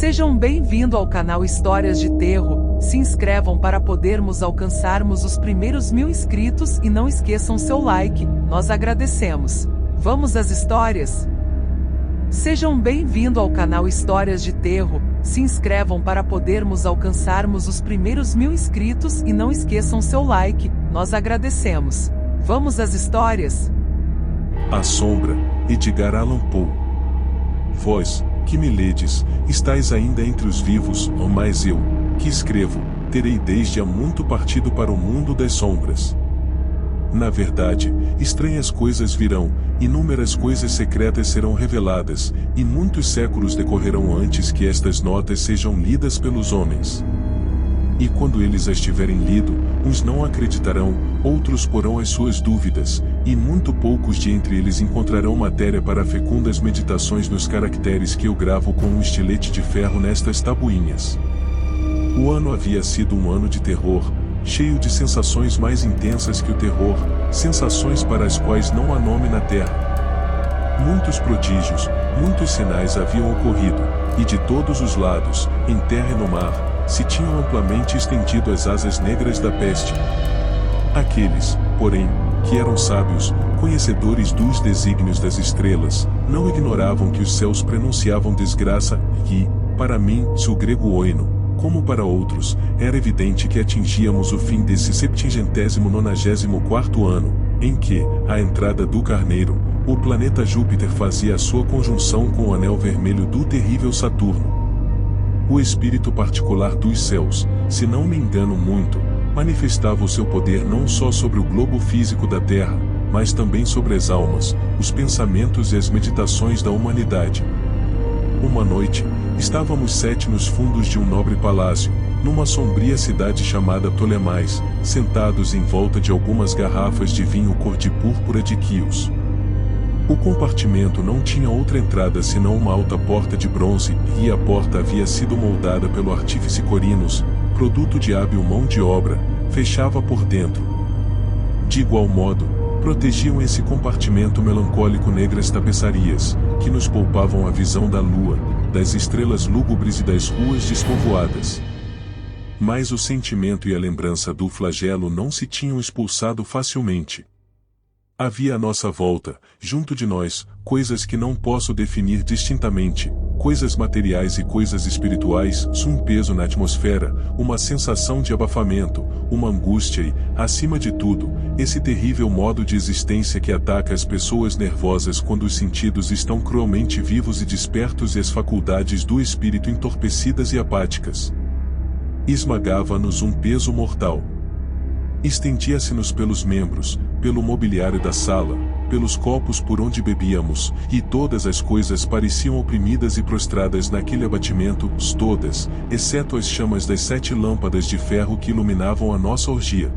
Sejam bem-vindos ao canal Histórias de Terror. Se inscrevam para podermos alcançarmos os primeiros 1000 inscritos e não esqueçam seu like, nós agradecemos. Vamos às histórias? Sejam bem-vindos ao canal Histórias de Terror. Se inscrevam para podermos alcançarmos os primeiros 1000 inscritos e não esqueçam seu like, nós agradecemos. Vamos às histórias? A Sombra, Edgar Allan Poe. Vós, que me ledes, estáis ainda entre os vivos, mas eu, que escrevo, terei desde há muito partido para o mundo das sombras. Na verdade, estranhas coisas virão, inúmeras coisas secretas serão reveladas, e muitos séculos decorrerão antes que estas notas sejam lidas pelos homens. E quando eles as tiverem lido, uns não acreditarão, outros porão as suas dúvidas, e muito poucos de entre eles encontrarão matéria para fecundas meditações nos caracteres que eu gravo com um estilete de ferro nestas tabuinhas. O ano havia sido um ano de terror, cheio de sensações mais intensas que o terror, sensações para as quais não há nome na terra. Muitos prodígios, muitos sinais haviam ocorrido, e de todos os lados, em terra e no mar, se tinham amplamente estendido as asas negras da peste. Aqueles, porém, que eram sábios, conhecedores dos desígnios das estrelas, não ignoravam que os céus prenunciavam desgraça, e, para mim, se o grego oino, como para outros, era evidente que atingíamos o fim desse 794º ano, em que, à entrada do Carneiro, o planeta Júpiter fazia a sua conjunção com o anel vermelho do terrível Saturno. O espírito particular dos céus, se não me engano muito, manifestava o seu poder não só sobre o globo físico da Terra, mas também sobre as almas, os pensamentos e as meditações da humanidade. Uma noite, estávamos 7 nos fundos de um nobre palácio, numa sombria cidade chamada Ptolemais, sentados em volta de algumas garrafas de vinho cor de púrpura de Quios. O compartimento não tinha outra entrada senão uma alta porta de bronze, e a porta havia sido moldada pelo artífice Corinos, produto de hábil mão de obra, fechava por dentro. De igual modo, protegiam esse compartimento melancólico negras tapeçarias, que nos poupavam a visão da lua, das estrelas lúgubres e das ruas despovoadas. Mas o sentimento e a lembrança do flagelo não se tinham expulsado facilmente. Havia à nossa volta, junto de nós, coisas que não posso definir distintamente, coisas materiais e coisas espirituais, um peso na atmosfera, uma sensação de abafamento, uma angústia e, acima de tudo, esse terrível modo de existência que ataca as pessoas nervosas quando os sentidos estão cruelmente vivos e despertos e as faculdades do espírito entorpecidas e apáticas. Esmagava-nos um peso mortal. Estendia-se-nos pelos membros, pelo mobiliário da sala, pelos copos por onde bebíamos, e todas as coisas pareciam oprimidas e prostradas naquele abatimento, todas, exceto as chamas das 7 lâmpadas de ferro que iluminavam a nossa orgia.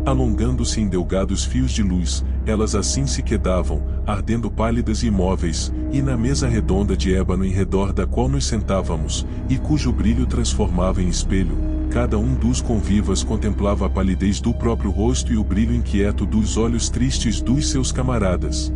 Alongando-se em delgados fios de luz, elas assim se quedavam, ardendo pálidas e imóveis, e na mesa redonda de ébano em redor da qual nos sentávamos, e cujo brilho transformava em espelho, cada um dos convivas contemplava a palidez do próprio rosto e o brilho inquieto dos olhos tristes dos seus camaradas.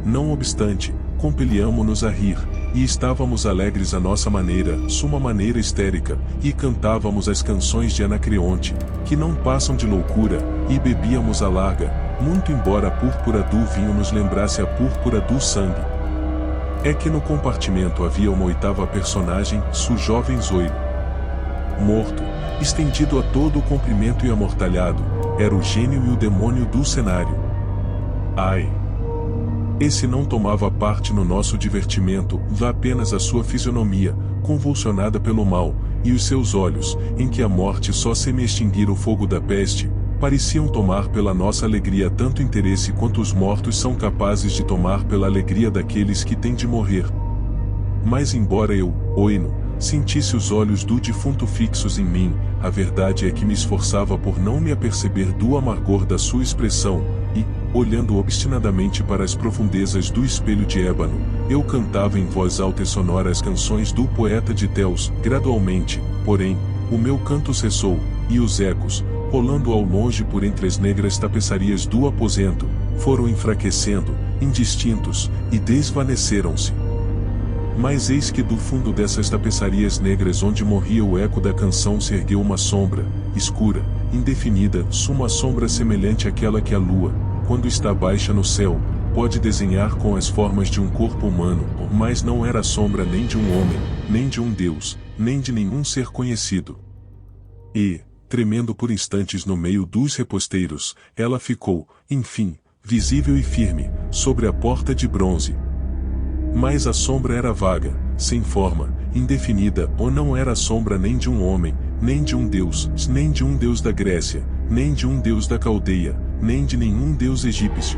Não obstante, compeliamo-nos a rir, e estávamos alegres à nossa maneira, suma maneira histérica, e cantávamos as canções de Anacreonte, que não passam de loucura, e bebíamos à larga, muito embora a púrpura do vinho nos lembrasse a púrpura do sangue. É que no compartimento havia uma 8ª personagem, o jovem Zoilo. Morto, estendido a todo o comprimento e amortalhado, era o gênio e o demônio do cenário. Ai! Esse não tomava parte no nosso divertimento, vá apenas a sua fisionomia, convulsionada pelo mal, e os seus olhos, em que a morte só semi-extinguira o fogo da peste, pareciam tomar pela nossa alegria tanto interesse quanto os mortos são capazes de tomar pela alegria daqueles que têm de morrer. Mas embora eu, oino, sentisse os olhos do defunto fixos em mim, a verdade é que me esforçava por não me aperceber do amargor da sua expressão, e, olhando obstinadamente para as profundezas do espelho de ébano, eu cantava em voz alta e sonora as canções do poeta de Teos. Gradualmente, porém, o meu canto cessou, e os ecos, rolando ao longe por entre as negras tapeçarias do aposento, foram enfraquecendo, indistintos, e desvaneceram-se. Mas eis que do fundo dessas tapeçarias negras onde morria o eco da canção se ergueu uma sombra, escura, indefinida, uma sombra semelhante àquela que a lua, quando está baixa no céu, pode desenhar com as formas de um corpo humano, mas não era a sombra nem de um homem, nem de um deus, nem de nenhum ser conhecido. E, tremendo por instantes no meio dos reposteiros, ela ficou, enfim, visível e firme, sobre a porta de bronze. Mas a sombra era vaga, sem forma, indefinida, ou não era a sombra nem de um homem, nem de um deus, nem de um deus da Grécia, nem de um deus da Caldeia, nem de nenhum deus egípcio.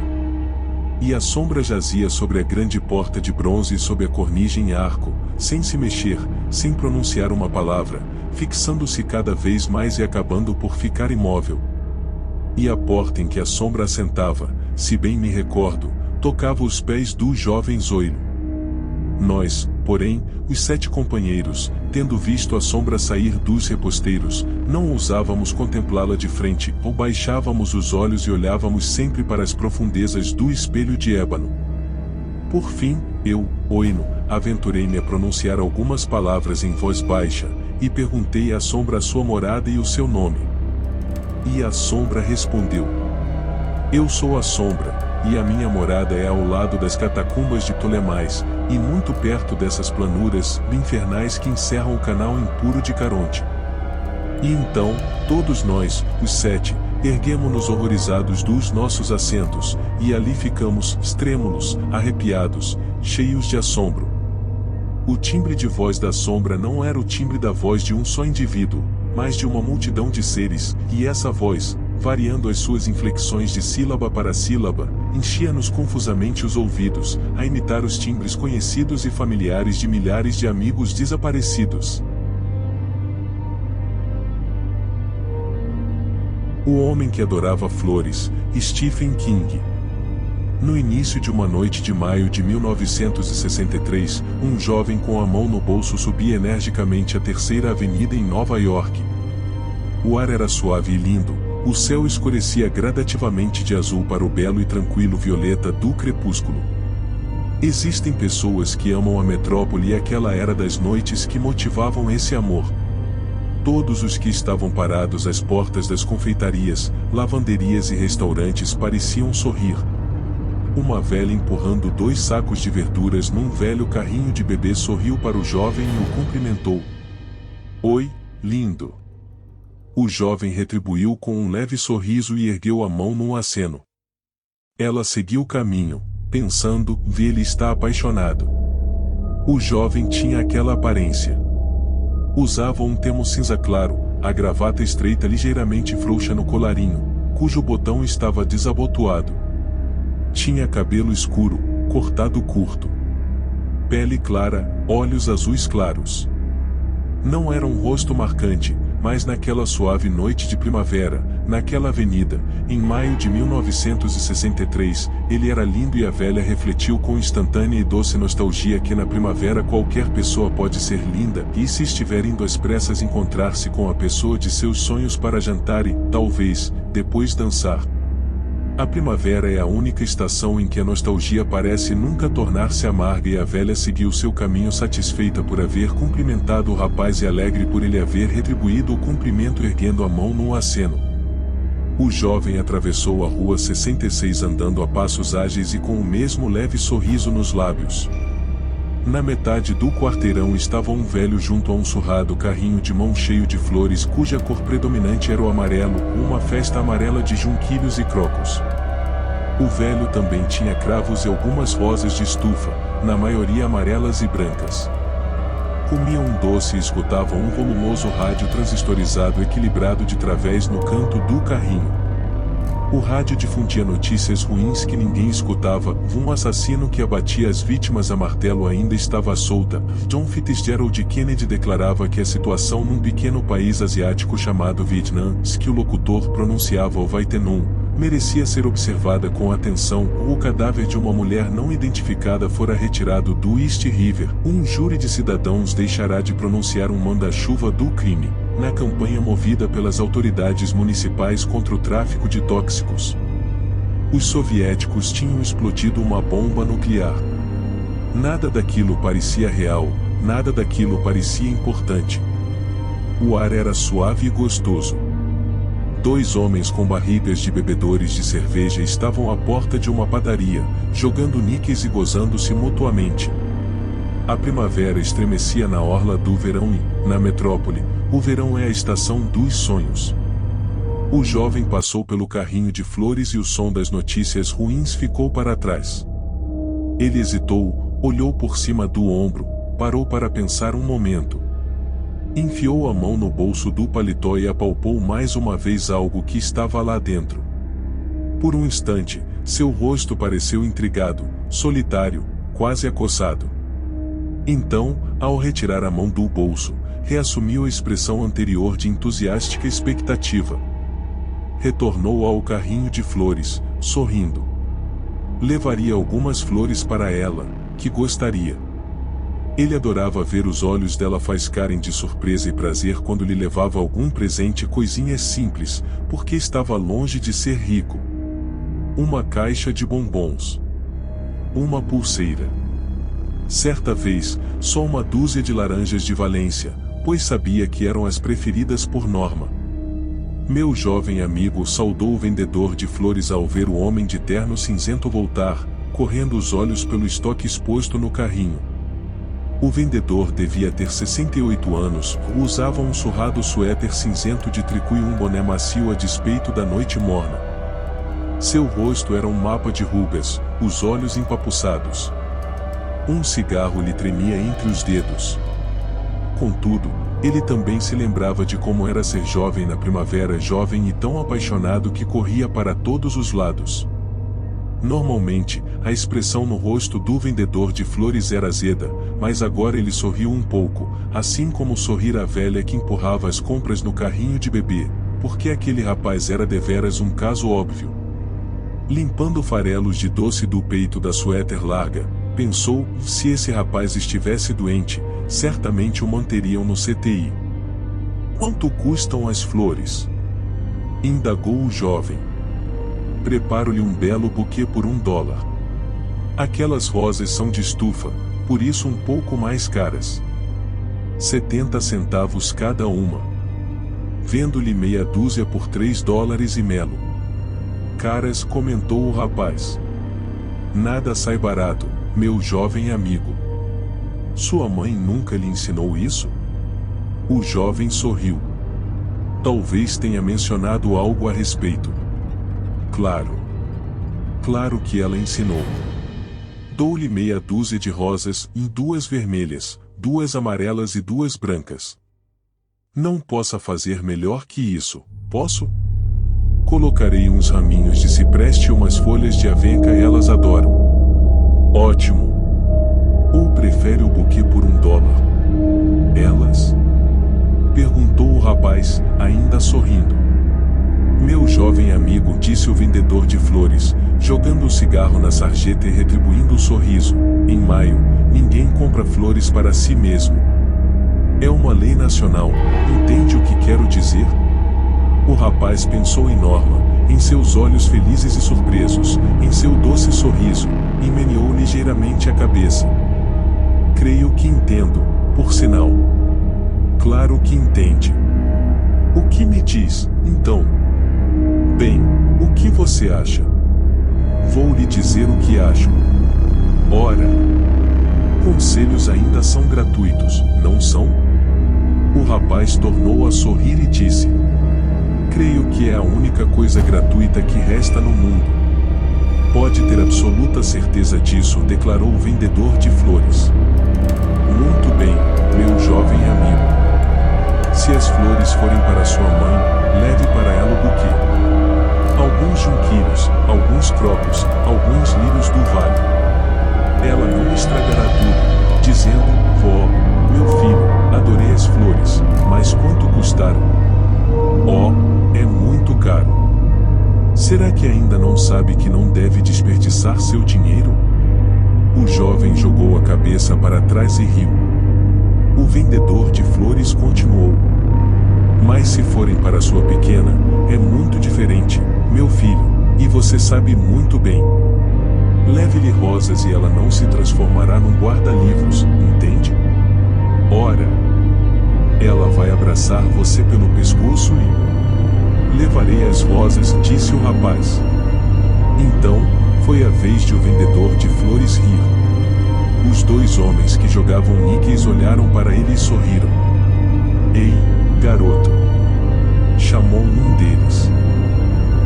E a sombra jazia sobre a grande porta de bronze sob a cornigem em arco, sem se mexer, sem pronunciar uma palavra, fixando-se cada vez mais e acabando por ficar imóvel. E a porta em que a sombra assentava, se bem me recordo, tocava os pés do jovem Zoilo. Nós, porém, os 7 companheiros, tendo visto a sombra sair dos reposteiros, não ousávamos contemplá-la de frente, ou baixávamos os olhos e olhávamos sempre para as profundezas do espelho de ébano. Por fim, eu, Oino, aventurei-me a pronunciar algumas palavras em voz baixa, e perguntei à sombra a sua morada e o seu nome. E a sombra respondeu: Eu sou a sombra, e a minha morada é ao lado das catacumbas de Ptolemais, e muito perto dessas planuras infernais que encerram o canal impuro de Caronte. E então, todos nós, os 7, erguemo-nos horrorizados dos nossos assentos, e ali ficamos, trêmulos, arrepiados, cheios de assombro. O timbre de voz da sombra não era o timbre da voz de um só indivíduo, mas de uma multidão de seres, e essa voz, variando as suas inflexões de sílaba para sílaba, enchia-nos confusamente os ouvidos, a imitar os timbres conhecidos e familiares de milhares de amigos desaparecidos. O homem que adorava flores, Stephen King. No início de uma noite de maio de 1963, um jovem com a mão no bolso subia energicamente a Terceira Avenida em Nova York. O ar era suave e lindo, o céu escurecia gradativamente de azul para o belo e tranquilo violeta do crepúsculo. Existem pessoas que amam a metrópole e aquela era das noites que motivavam esse amor. Todos os que estavam parados às portas das confeitarias, lavanderias e restaurantes pareciam sorrir. Uma velha empurrando 2 sacos de verduras num velho carrinho de bebê sorriu para o jovem e o cumprimentou. Oi, lindo. O jovem retribuiu com um leve sorriso e ergueu a mão num aceno. Ela seguiu o caminho, pensando, ele está apaixonado. O jovem tinha aquela aparência. Usava um terno cinza claro, a gravata estreita ligeiramente frouxa no colarinho, cujo botão estava desabotoado. Tinha cabelo escuro, cortado curto. Pele clara, olhos azuis claros. Não era um rosto marcante, mas naquela suave noite de primavera, naquela avenida, em maio de 1963, ele era lindo e a velha refletiu com instantânea e doce nostalgia que na primavera qualquer pessoa pode ser linda, e se estiver indo às pressas encontrar-se com a pessoa de seus sonhos para jantar e, talvez, depois dançar. A primavera é a única estação em que a nostalgia parece nunca tornar-se amarga e a velha seguiu seu caminho satisfeita por haver cumprimentado o rapaz e alegre por ele haver retribuído o cumprimento erguendo a mão num aceno. O jovem atravessou a rua 66 andando a passos ágeis e com o mesmo leve sorriso nos lábios. Na metade do quarteirão estava um velho junto a um surrado carrinho de mão cheio de flores cuja cor predominante era o amarelo, uma festa amarela de junquilhos e crocos. O velho também tinha cravos e algumas rosas de estufa, na maioria amarelas e brancas. Comia um doce e escutava um volumoso rádio transistorizado equilibrado de través no canto do carrinho. O rádio difundia notícias ruins que ninguém escutava, um assassino que abatia as vítimas a martelo ainda estava solta. John Fitzgerald Kennedy declarava que a situação num pequeno país asiático chamado Vietnã, que o locutor pronunciava o Vai Te Num, merecia ser observada com atenção. O cadáver de uma mulher não identificada fora retirado do East River. Um júri de cidadãos deixará de pronunciar um manda-chuva do crime, na campanha movida pelas autoridades municipais contra o tráfico de tóxicos. Os soviéticos tinham explodido uma bomba nuclear. Nada daquilo parecia real, nada daquilo parecia importante. O ar era suave e gostoso. 2 homens com barrigas de bebedores de cerveja estavam à porta de uma padaria, jogando níqueis e gozando-se mutuamente. A primavera estremecia na orla do verão e, na metrópole, o verão é a estação dos sonhos. O jovem passou pelo carrinho de flores e o som das notícias ruins ficou para trás. Ele hesitou, olhou por cima do ombro, parou para pensar um momento. Enfiou a mão no bolso do paletó e apalpou mais uma vez algo que estava lá dentro. Por um instante, seu rosto pareceu intrigado, solitário, quase acossado. Então, ao retirar a mão do bolso, reassumiu a expressão anterior de entusiástica expectativa. Retornou ao carrinho de flores, sorrindo. Levaria algumas flores para ela, que gostaria. Ele adorava ver os olhos dela faiscarem de surpresa e prazer quando lhe levava algum presente, coisinhas simples, porque estava longe de ser rico. Uma caixa de bombons. Uma pulseira. Certa vez, só uma dúzia de laranjas de Valência, pois sabia que eram as preferidas por Norma. Meu jovem amigo saudou o vendedor de flores ao ver o homem de terno cinzento voltar, correndo os olhos pelo estoque exposto no carrinho. O vendedor devia ter 68 anos, usava um surrado suéter cinzento de tricô e um boné macio a despeito da noite morna. Seu rosto era um mapa de rugas, os olhos empapuçados. Um cigarro lhe tremia entre os dedos. Contudo, ele também se lembrava de como era ser jovem na primavera, jovem e tão apaixonado que corria para todos os lados. Normalmente, a expressão no rosto do vendedor de flores era azeda, mas agora ele sorriu um pouco, assim como sorrir a velha que empurrava as compras no carrinho de bebê, porque aquele rapaz era deveras um caso óbvio. Limpando farelos de doce do peito da suéter larga, pensou, se esse rapaz estivesse doente, certamente o manteriam no CTI. Quanto custam as flores? Indagou o jovem. Preparo-lhe um belo buquê por $1. Aquelas rosas são de estufa, por isso um pouco mais caras. 70 centavos cada uma. Vendo-lhe meia dúzia por $3,50. Caras, comentou o rapaz. Nada sai barato, meu jovem amigo. Sua mãe nunca lhe ensinou isso? O jovem sorriu. Talvez tenha mencionado algo a respeito. Claro. Claro que ela ensinou. Dou-lhe meia dúzia de rosas, e 2 vermelhas, 2 amarelas e 2 brancas. Não possa fazer melhor que isso, posso? Colocarei uns raminhos de cipreste e umas folhas de avenca, elas adoram. Ótimo. Ou prefere o buquê por $1? Elas? Perguntou o rapaz, ainda sorrindo. Meu jovem amigo, disse o vendedor de flores, jogando o cigarro na sarjeta e retribuindo o sorriso. Em maio, ninguém compra flores para si mesmo. É uma lei nacional, entende o que quero dizer? O rapaz pensou em Norma, em seus olhos felizes e surpresos, em seu doce sorriso, e meneou ligeiramente a cabeça. Creio que entendo, por sinal. Claro que entende. O que me diz, então? Bem, o que você acha? Vou lhe dizer o que acho. Ora, conselhos ainda são gratuitos, não são? O rapaz tornou a sorrir e disse: creio que é a única coisa gratuita que resta no mundo. Pode ter absoluta certeza disso, declarou o vendedor de flores. Muito bem, meu jovem amigo. Se as flores forem para sua mãe, leve para ela o buquê. Alguns junquilhos, alguns crocos, alguns lírios do vale. Ela não estragará tudo, dizendo: vó, meu filho, adorei as flores, mas quanto custaram? Oh, é muito caro. Será que ainda não sabe que não deve desperdiçar seu dinheiro? O jovem jogou a cabeça para trás e riu. O vendedor de flores continuou: mas se forem para sua pequena, é muito diferente, meu filho, e você sabe muito bem. Leve-lhe rosas e ela não se transformará num guarda-livros, entende? Ora, ela vai abraçar você pelo pescoço e... Levarei as rosas, disse o rapaz. Então, foi a vez de o vendedor de flores rir. Os dois homens que jogavam níqueis olharam para ele e sorriram. Ei, garoto! Chamou um deles.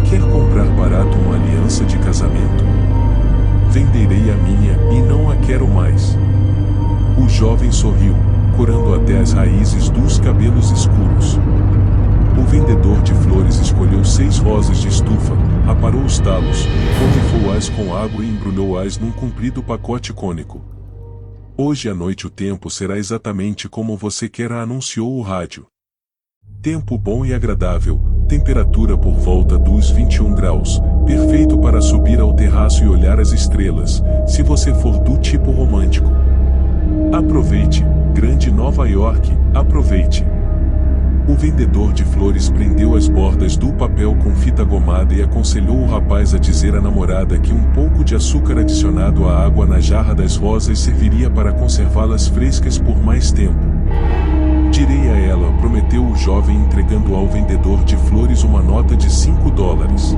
Quer comprar barato uma aliança de casamento? Venderei a minha e não a quero mais. O jovem sorriu, corando até as raízes dos cabelos escuros. O vendedor de flores escolheu 6 rosas de estufa, aparou os talos, borrifou-as com água e embrulhou-as num comprido pacote cônico. Hoje à noite o tempo será exatamente como você quer, anunciou o rádio. Tempo bom e agradável, temperatura por volta dos 21 graus, perfeito para subir ao terraço e olhar as estrelas, se você for do tipo romântico. Aproveite, grande Nova York, aproveite. O vendedor de flores prendeu as bordas do papel com fita gomada e aconselhou o rapaz a dizer à namorada que um pouco de açúcar adicionado à água na jarra das rosas serviria para conservá-las frescas por mais tempo. Direi a ela, prometeu o jovem entregando ao vendedor de flores uma nota de $5.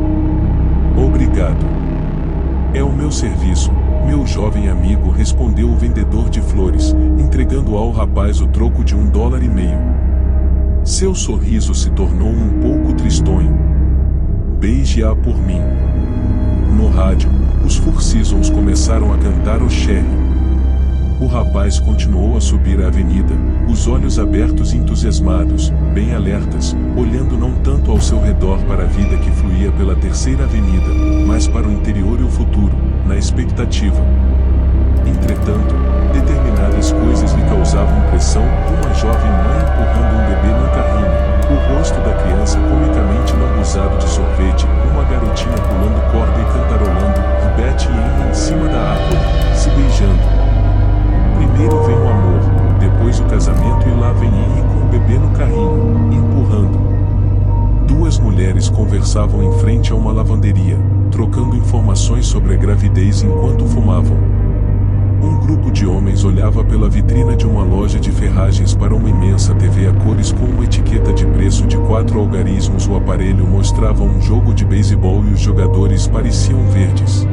Obrigado. É o meu serviço, meu jovem amigo, respondeu o vendedor de flores, entregando ao rapaz o troco de $1,50. Seu sorriso se tornou um pouco tristonho. Beije-a por mim. No rádio, os Four Seasons começaram a cantar o Cherry. O rapaz continuou a subir a avenida, os olhos abertos e entusiasmados, bem alertas, olhando não tanto ao seu redor para a vida que fluía pela Terceira Avenida, mas para o interior e o futuro, na expectativa. Entretanto, determinadas coisas lhe causavam impressão: uma jovem mãe empurrando um bebê num carrinho, o rosto da criança comicamente lambuzado de sorvete, uma garotinha pulando corda e cantarolando, e Betty e Anne em cima da árvore, se beijando. Primeiro vem o amor, depois o casamento e lá vem Anne com o bebê no carrinho, empurrando. Duas mulheres conversavam em frente a uma lavanderia, trocando informações sobre a gravidez enquanto fumavam. Um grupo de homens olhava pela vitrina de uma loja de ferragens para uma imensa TV a cores com uma etiqueta de preço de 4 algarismos. O aparelho mostrava um jogo de beisebol e os jogadores pareciam verdes.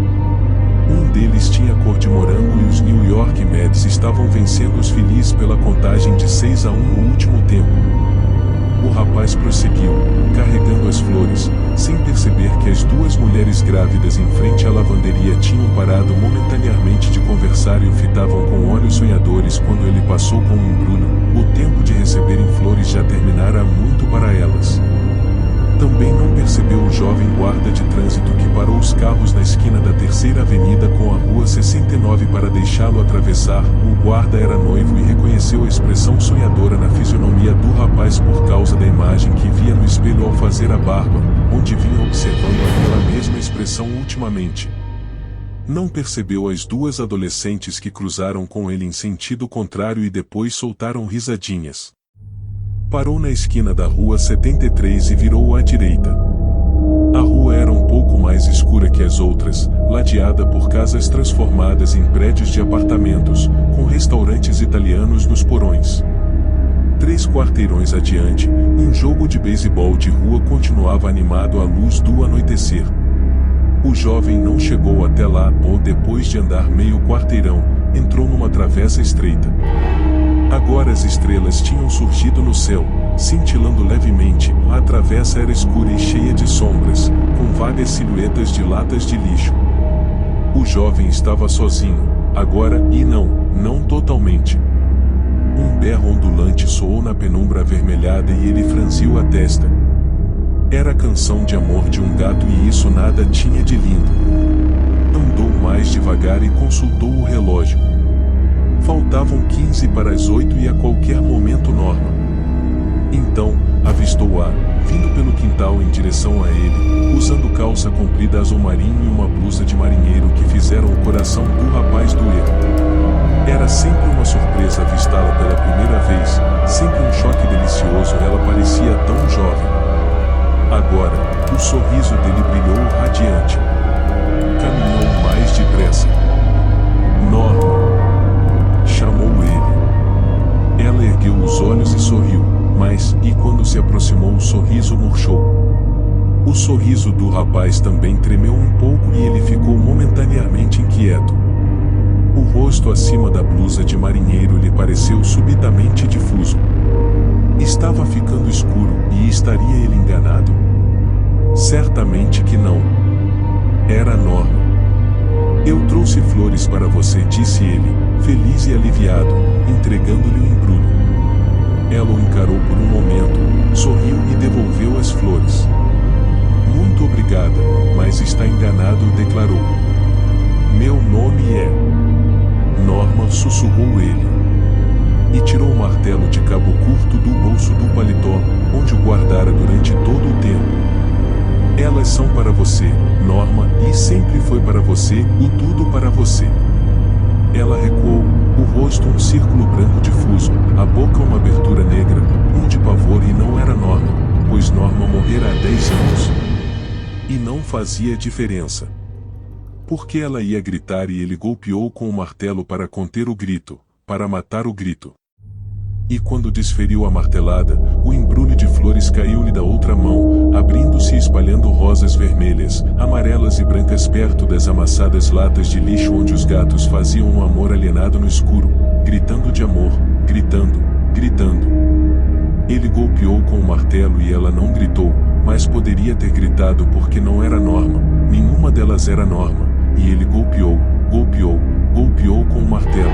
Um deles tinha cor de morango e os New York Mets estavam vencendo os Phillies pela contagem de 6-1 no último tempo. O rapaz prosseguiu, carregando as flores, sem perceber que as duas mulheres grávidas em frente à lavanderia tinham parado momentaneamente de conversar e o fitavam com olhos sonhadores quando ele passou com um embrulho. O tempo de receberem flores já terminara há muito para elas. Também não percebeu o jovem guarda de trânsito que parou os carros na esquina da Terceira Avenida com a Rua 69 para deixá-lo atravessar. O guarda era noivo e reconheceu a expressão sonhadora na fisionomia do rapaz por causa da imagem que via no espelho ao fazer a barba, onde vinha observando aquela mesma expressão ultimamente. Não percebeu as duas adolescentes que cruzaram com ele em sentido contrário e depois soltaram risadinhas. Parou na esquina da Rua 73 e virou à direita. A rua era um pouco mais escura que as outras, ladeada por casas transformadas em prédios de apartamentos, com restaurantes italianos nos porões. 3 quarteirões adiante, um jogo de beisebol de rua continuava animado à luz do anoitecer. O jovem não chegou até lá, ou depois de andar meio quarteirão, entrou numa travessa estreita. Agora as estrelas tinham surgido no céu, cintilando levemente. A travessa era escura e cheia de sombras, com vagas silhuetas de latas de lixo. O jovem estava sozinho, agora, e não totalmente. Um berro ondulante soou na penumbra avermelhada e ele franziu a testa. Era a canção de amor de um gato e isso nada tinha de lindo. Andou mais devagar e consultou o relógio. Faltavam 15 para as 8 e a qualquer momento Norma. Então, avistou-a, vindo pelo quintal em direção a ele, usando calça comprida azul marinho e uma blusa de marinheiro que fizeram o coração do rapaz doer. Era sempre uma surpresa avistá-la pela primeira vez, sempre um choque delicioso, ela parecia tão jovem. Agora, o sorriso dele brilhou radiante. Caminhou mais depressa. Norma! Chamou ele. Ela ergueu os olhos e sorriu, mas, e quando se aproximou, o sorriso murchou. O sorriso do rapaz também tremeu um pouco e ele ficou momentaneamente inquieto. O rosto acima da blusa de marinheiro lhe pareceu subitamente difuso. Estava ficando escuro, e estaria ele enganado? Certamente que não. Era Norma. Eu trouxe flores para você, disse ele, feliz e aliviado, entregando-lhe o embrulho. Ela o encarou por um momento, sorriu e devolveu as flores. Muito obrigada, mas está enganado, declarou. Meu nome é... Norma, sussurrou ele. E tirou o martelo de cabo curto do bolso do paletó, onde o guardara durante todo o tempo. Elas são para você, Norma, e sempre foi para você, e tudo para você. Ela recuou, o rosto um círculo branco difuso, a boca uma abertura negra, de pavor, e não era Norma, pois Norma morrera há 10 anos. E não fazia diferença. Porque ela ia gritar e ele golpeou com o martelo para conter o grito, para matar o grito. E quando desferiu a martelada, o embrulho de flores caiu-lhe da outra mão, abrindo-se e espalhando rosas vermelhas, amarelas e brancas perto das amassadas latas de lixo onde os gatos faziam um amor alienado no escuro, gritando de amor, gritando, gritando. Ele golpeou com o martelo e ela não gritou, mas poderia ter gritado porque não era Norma, nenhuma delas era Norma, e ele golpeou, golpeou, golpeou com o martelo.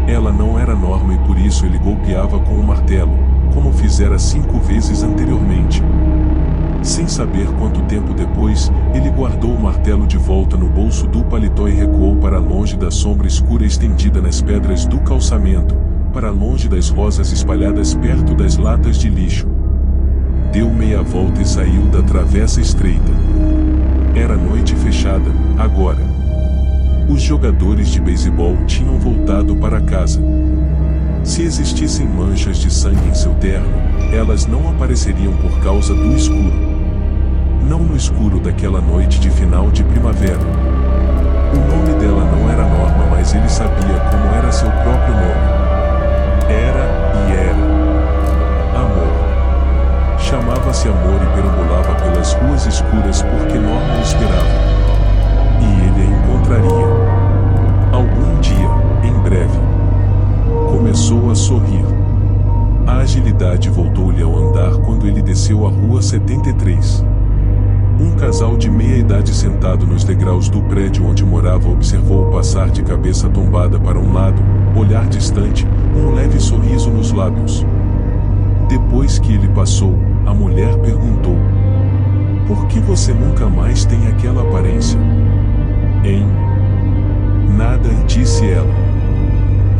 Ela não era Norma e por isso ele golpeava com o martelo, como fizera 5 vezes anteriormente. Sem saber quanto tempo depois, ele guardou o martelo de volta no bolso do paletó e recuou para longe da sombra escura estendida nas pedras do calçamento, para longe das rosas espalhadas perto das latas de lixo. Deu meia volta e saiu da travessa estreita. Era noite fechada, agora. Os jogadores de beisebol tinham voltado para casa. Se existissem manchas de sangue em seu terno, elas não apareceriam por causa do escuro. Não no escuro daquela noite de final de primavera. O nome dela não era Norma, mas ele sabia como era seu próprio nome. Era, e era. Amor. Chamava-se Amor e perambulava pelas ruas escuras porque Norma o esperava. E ele a encontraria. Algum dia, em breve. Começou a sorrir. A agilidade voltou-lhe ao andar quando ele desceu a rua 73. Um casal de meia-idade sentado nos degraus do prédio onde morava observou-o passar de cabeça tombada para um lado, olhar distante, um leve sorriso nos lábios. Depois que ele passou, a mulher perguntou: por que você nunca mais tem aquela aparência? Hein? Nada, disse ela.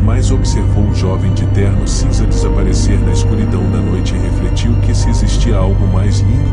Mas observou o jovem de terno cinza desaparecer na escuridão da noite e refletiu que se existia algo mais lindo